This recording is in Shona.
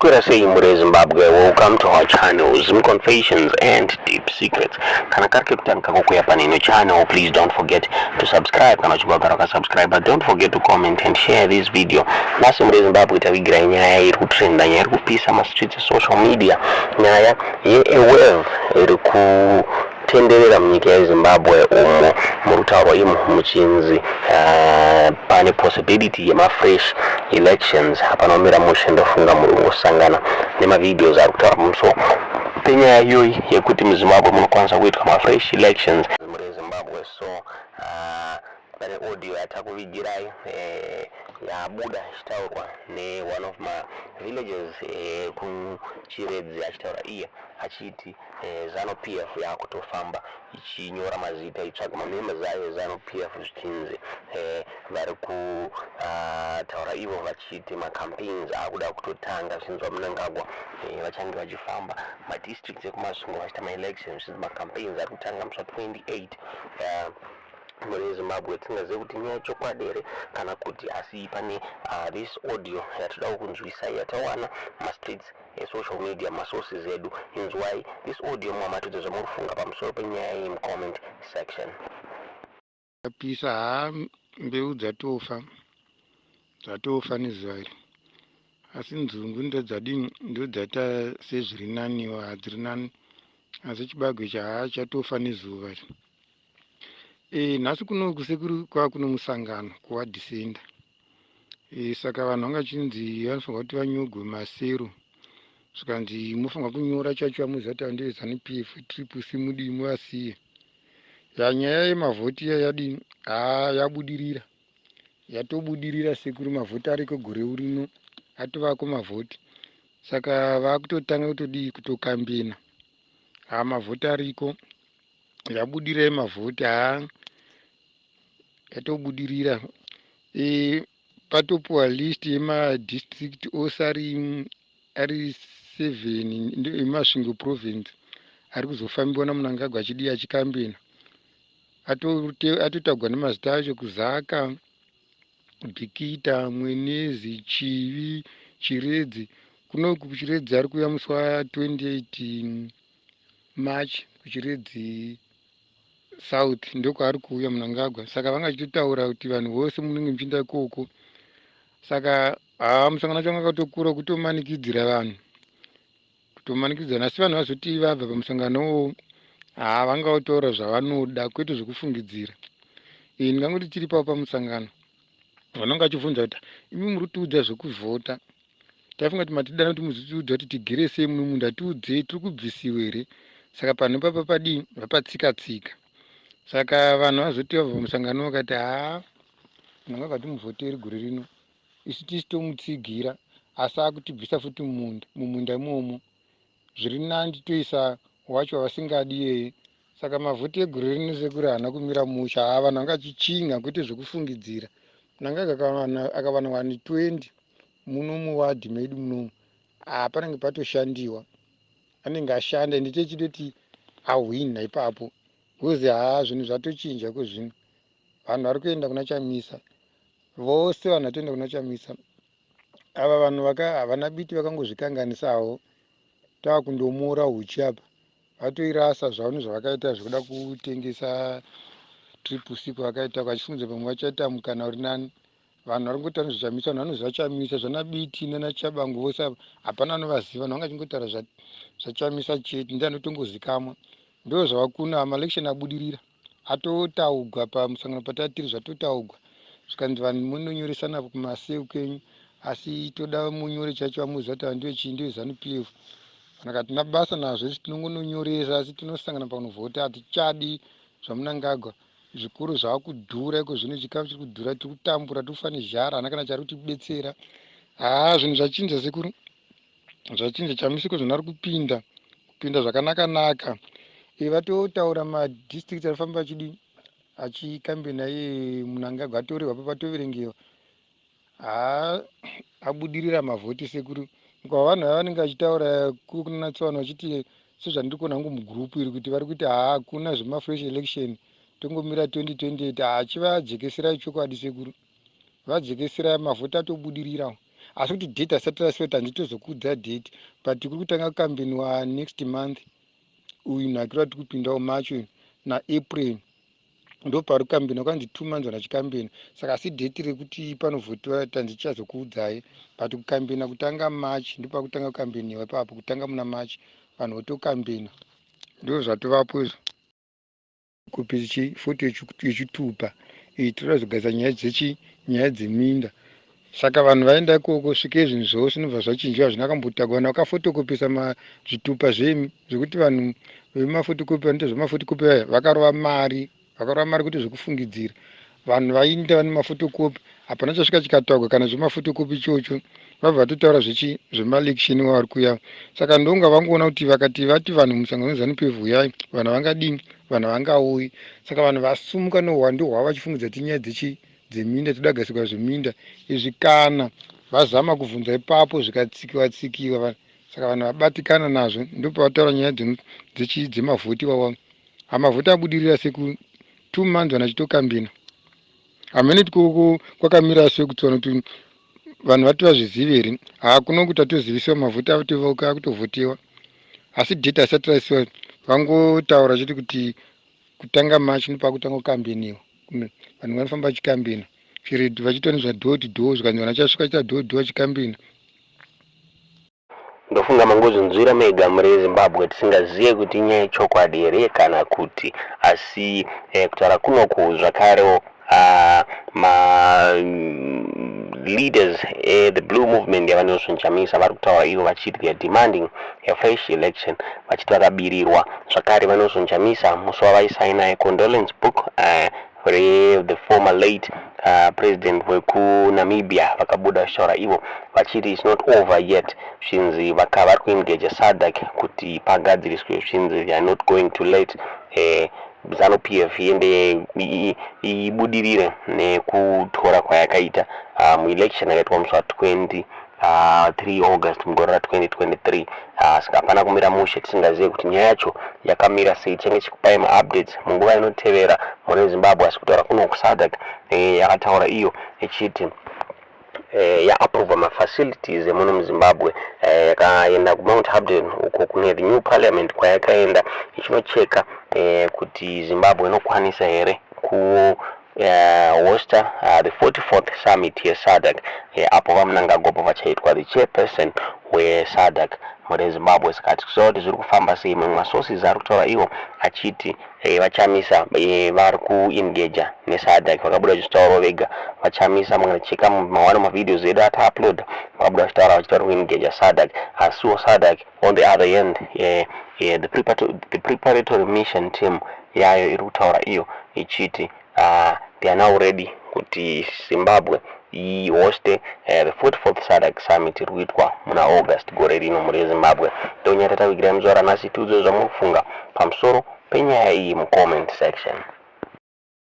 Square say in Zimbabwe, welcome to our channel, Zim Confessions and Deep Secrets. Kana karkekutan kakuya panino channel, please don't forget to subscribe. Kana chibagara subscribe, but don't forget to comment and share this video. Nasi muri Zimbabwe tawigira nyaya iri kutrenda, nyaya iri kupisa ma streets social media, nyaya ye wave iri kutenderera munyika ya Zimbabwe umo murutaurwa imo muchinzi pane possibility yema fresh elections. Hapana Kumira Mushe ndofunga mulungu sangana nema videos ari kutaura muso penya yoyi yekuti muZimbabwe munokwanisa kuitwa ma fresh elections muri Zimbabwe. So pane audio yatakuvigirai yabuda ichitaurwa ne one of my villages kuchiredzi achitaura iye achiti Zanu-PF yakutofamba ichinyora mazita itsvaga mamembers ayo Zanu-PF zvichinzi vari kutaura ivo vachiti macampaigns akuda kutotanga zvinzwa Mnangagwa vachange vachifamba madistricts ekumasungo vachita maelections macampaigns ari kutanga musi 28 muri Zimbabwe. Tingazive kuti nyaya chokwadi here kana kuti asi pane this audio yatoda kunzwisa yatawana streets social media sources edu. Inzwai this audio mwamatudze zvamurufunga pamusoro penyaya iyi comment section. Pisa mbeu dzatofa nezuva iri, asi nzungu ndo dzata sezviri naniwo hadziri nani, asi chibagwe chatofa nezuva iri. Nhasi kuno sekuru kwakuno musangano kuwadhisenda, saka vanhu vangachinzi vanofanira kuti vanyogwe masero, zvikanzi munofanira kunyora chacho vamuziva kuti ndeye Zanu-PF triple C mudii muvasiye. Nyaya yemavhoti yadini yabudirira, yatobudirira sekuru. Mavhoti ariko gore rino atovako mavhoti, saka vakutotanga kutodii kutokambena. Mavhoti ariko yabudira yemavhoti yatobudirira. Patopuwa list yemadistrict ose ari 7 emasvingo province ari kuzofambiwa naMnangagwa achidii achikambena. Atotagwa nemazita acho: Kuzaka, Bhikita, Mwenezi, Chivi, Chiredzi. Kunoku kuchiredzi ari kuuya musi wa28 March kuchiredzi South ndoko ari kuuya Mnangagwa. Saka vanga chitotaura kuti vanhu vose munenge muchienda ikoko. Saka musangano wacho akatokura kutomanikidzira vanhu, asi vanhu vazoti vabva pamusangano vangautaura zvavanoda kwete zvekufungidzira. Ndingangoti tiri pavo pamusangano vanonga vachibvunza kuti imi muri kutiudza zvekuvhota, taifunga kuti matidana kuti muzitiudza kuti tigere sei muno munda, tiudzei tiri kubvisiwe here. Saka pano papa padii vapatsika-tsika. Saka vanhu vazoti vabva pamusangano vakati Mnangagwa kuti muvhoteri gore rino, isu tisitomutsigira, asi akutibvisa futi mumunda imomo. Zviri nani toisa wacho wavasingadi yeye. Saka mavhoti egore rino sekuru Hapana Kumira Mushe vanhu vangachichinga kwete zvekufungidzira. Mnangagwa akawana 120 muno muwadhi medu munomu, panenge patoshandiwa, anenge ashanda ende techidoti ahwina ipapo, kuzi zvinhu zvatochinja kwezvino. Vanhu vari kuenda kuna Chamisa, vose vanhu vatoenda kuna Chamisa. Ava vanhu havana biti vakangozvikanganisawo, tava kundomora huchi apa, vatoirasa zvavo nezvavakaita zvekuda kutengesa triple C kwavakaita, vachifungidza pamwe vachaita mukana uri nani. Vanhu vari kungotaura nezveChamisa, vanhu vanoziva Chamisa, zvana Biti nanaChabangu vose ava hapana anovaziva, vanhu vangachingotaura zvaChamisa chete, ndiye anotongozikamwa. Ndo zvavakuna maelection abudirira, atotaugwa pamusangano patatiri, zvatotaugwa zvikanzi vanhu munonyoresana kumaseu kenyu, asi toda munyore chacho vamuziva kuti ndoye chii, ndoye Zanu-PF. Vanhu akati nabasa nazvo isi tinongononyoresa, asi tinosangana pakunovhota, hatichadi zvaMnangagwa. Zvikuru zvakudhura iko zvino, chikafu chiri kudhura, tiri kutambura, tiri kufa nezhara, hana kana chari kutibetsera. Zvinhu zvachinja sekuru, zvachinja. Chamisa iko zvinhu ari kupinda zvakanaka-naka. Vatotaura madistrict arifamba achikambena iye Mnangagwa, atorerwa pa patoverengewa. Abudirira mavhoti sekuru. Kwa vanhu vanenge vachitaura kuna Tswana vachiti sezvandiri kuona hangu mugurupu iri kuti vari kuti hakuna zvemafresh election, tongomira 2028. Chivajekesera chokwadi sekuru, vajekesera mavhoti atobudirira. asi kuti date asati rasweta handitozokuudza date, but kuri kutanga kukambinwa next month uyu nhakira tiri kupindawo March naApril ndo pari kukambinwa, kwanzi 2 months vanachikambina. Saka asi date rekuti panovhotiwa tandichazokuudzai, but kukambina kutanga March ndipo pakutanga kukambiniwa ipapo, kutanga muna March vanhu votokambina, ndo zvatovapo izvo. Kupichi foto yechitupa tinoda kuzogadzira nyaya dzeminda. Saka vanhu vaenda ikoko svike zvinhu zvose zvinobva zvachinjiwa hazvina kambotakwana wakafotokopisa zvitupa zvekuti vanhu vemafotokopi vanoita zvemafotokopi aya vakarova mari kuti zvekufungidzira. Vanhu vainda vane mafotokopi hapana chasvika chikataurwa kana zvemafotokopi ichocho, vabva vatotaura zvemaelection wavari kuya. Saka ndonga vangoona kuti vakati vati vanhu musangano Zanu-PF uyai, vanhu vangadini, vanhu vangauyi. Saka vanhu vasumuka nohwando hwavo vachifungidza kuti nyaya dzeminda toda kugadzirirwa zveminda izvi, kana vazama kubvunza ipapo zvikatsikiwa. Saka vanhu vabatikana nazvo, ndipo pavataura nyaya dzemavhoti wawa. Mavhoti abudirira seku 2 months vanachitokambina. Hamene tikoko kwakamira sei kuti kuti vanhu vati vazvizive here? Hakuno kuti atozivisiwa mavhoti ava kutovhotiwa, asi date asati raisiwa. Vangotaura chete kuti kutanga March ndopakutanga kukambiniwa, vanhu vanofamba vachikambina vachiita nezvadhoo to dhoo, zvikanzi vanachasvika chita dhoo to dhoo vachikambina. Ndofunga mangozvinzwira mega muri Zimbabwe tisingazive kuti inyaya yechokwadi here kana kuti, asi kutaura kunoku zvakarewo leaders the blue movement yavanosonjamisa vari kutaura ivo vachiti they are demanding a fresh election, vachiti vakabirirwa zvakare. Vanosonjamisa musi wavaisaina condolence book the former late president wekunamibia vakabuda vachitaura ivo vachiti it's not over yet, zvinzi vari kuengeja SADC kuti pagadziriswe, zvinzi they are not going to let Zanu-PF iende ibudirire nekutora kwayakaita muelection yakaitwa musi wa 3 August mugore ra2023. Saka hapana kumira mushe tisingazive kuti nyaya yacho yakamira sei. Tichange chikupai maupdates munguva inotevera muri Zimbabwe. Asi kutaura kuno kuSADC yakataura iyo ichiti yaapprova mafacilities emuno muZimbabwe, yakaenda kuMount Hampton uko kune the new parliament kwayakaenda ichinocheka kuti Zimbabwe inokwanisa here ku hosta the 44th summit yeSADC, apo vamunangagopo vachaitwa the chairperson weSADC muri Zimbabwe. Saka tikuziva kuti zviri kufamba sei. Mamwe masources ari kutaura ivo achiti vachamisa vari kuengeja neSADC, vakabuda vachitaurawo vega vachamisa. Mungacheka mawano mavideos edu ataupload vakabuda vachitaura vachitaura kuengeja SADC, asiwo SADC on the other end the preparatory mission team yayo iri kutaura iyo ichiti they are now ready kuti Zimbabwe ihoste the 44th SADC summit iri kuitwa muna August gore rino muri Zimbabwe. Ndonyaya tatavikirai muzuva ranhasi. Tiudze zvamunofunga pamusoro penyaya iyi mucomment section.